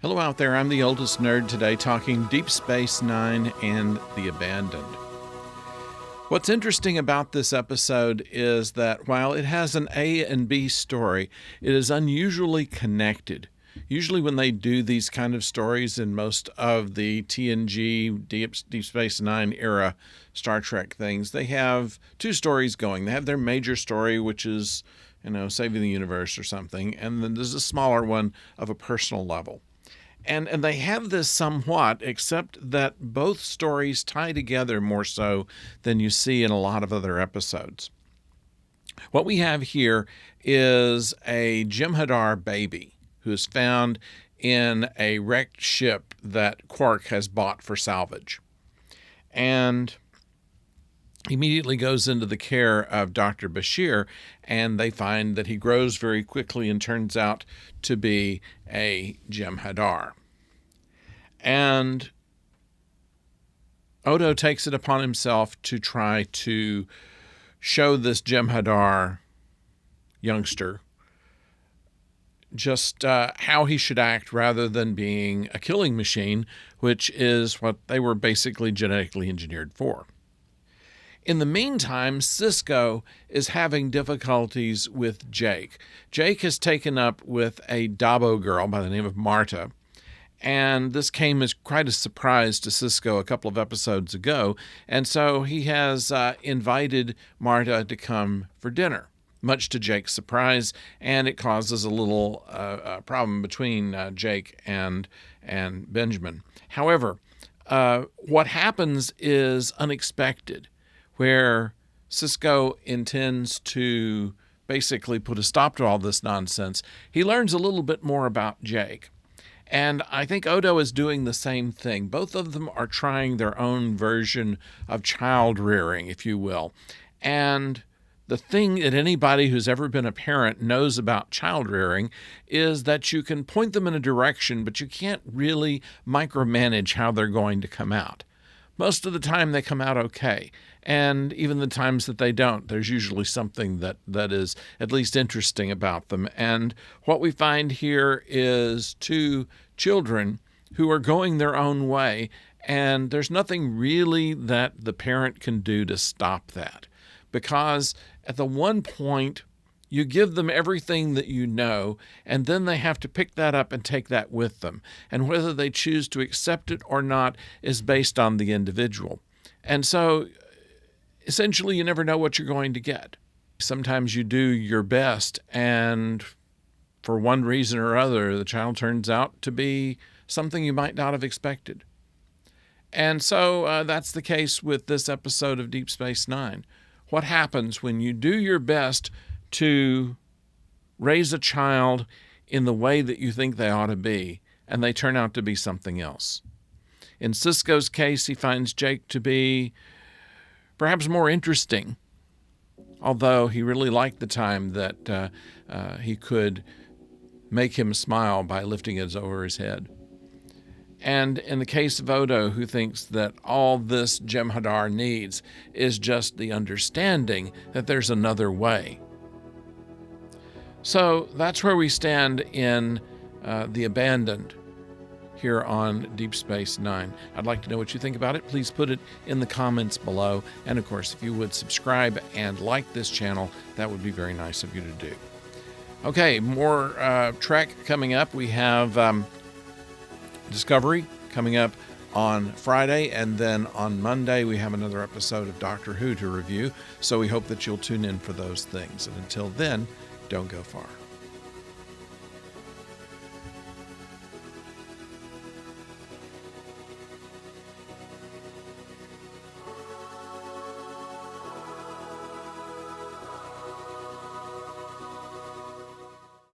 Hello out there, I'm the oldest nerd today talking Deep Space Nine and The Abandoned. What's interesting about this episode is that while it has an A and B story, it is unusually connected. Usually when they do these kind of stories in most of the TNG, Deep Space Nine era Star Trek things, they have two stories going. They have their major story, which is, saving the universe or something, and then there's a smaller one of a personal level. And they have this somewhat, except that both stories tie together more so than you see in a lot of other episodes. What we have here is a Jem'Hadar baby who is found in a wrecked ship that Quark has bought for salvage. And immediately goes into the care of Dr. Bashir, and they find that he grows very quickly and turns out to be a Jem'Hadar. And Odo takes it upon himself to try to show this Jem'Hadar youngster just how he should act rather than being a killing machine, which is what they were basically genetically engineered for. In the meantime, Sisko is having difficulties with Jake. Jake has taken up with a Dabo girl by the name of Marta, and this came as quite a surprise to Sisko a couple of episodes ago, and so he has invited Marta to come for dinner, much to Jake's surprise, and it causes a little problem between Jake and Benjamin. However, what happens is unexpected, where Sisko intends to basically put a stop to all this nonsense. He learns a little bit more about Jake. And I think Odo is doing the same thing. Both of them are trying their own version of child rearing, if you will. And the thing that anybody who's ever been a parent knows about child rearing is that you can point them in a direction, but you can't really micromanage how they're going to come out. Most of the time they come out okay. And even the times that they don't, there's usually something that is at least interesting about them. And what we find here is two children who are going their own way, and there's nothing really that the parent can do to stop that. Because at the one point, you give them everything that you know, and then they have to pick that up and take that with them. And whether they choose to accept it or not is based on the individual. And so, essentially, you never know what you're going to get. Sometimes you do your best, and for one reason or other, the child turns out to be something you might not have expected. And so that's the case with this episode of Deep Space Nine. What happens when you do your best to raise a child in the way that you think they ought to be, and they turn out to be something else? In Sisko's case, he finds Jake to be perhaps more interesting, although he really liked the time that he could make him smile by lifting it over his head. And in the case of Odo, who thinks that all this Jem'Hadar needs is just the understanding that there's another way. So that's where we stand in The Abandoned here on Deep Space Nine. I'd like to know what you think about it. Please put it in the comments below. And of course, if you would subscribe and like this channel, that would be very nice of you to do. Okay, more Trek coming up. We have Discovery coming up on Friday, and then on Monday we have another episode of Doctor Who to review. So we hope that you'll tune in for those things. And until then, don't go far.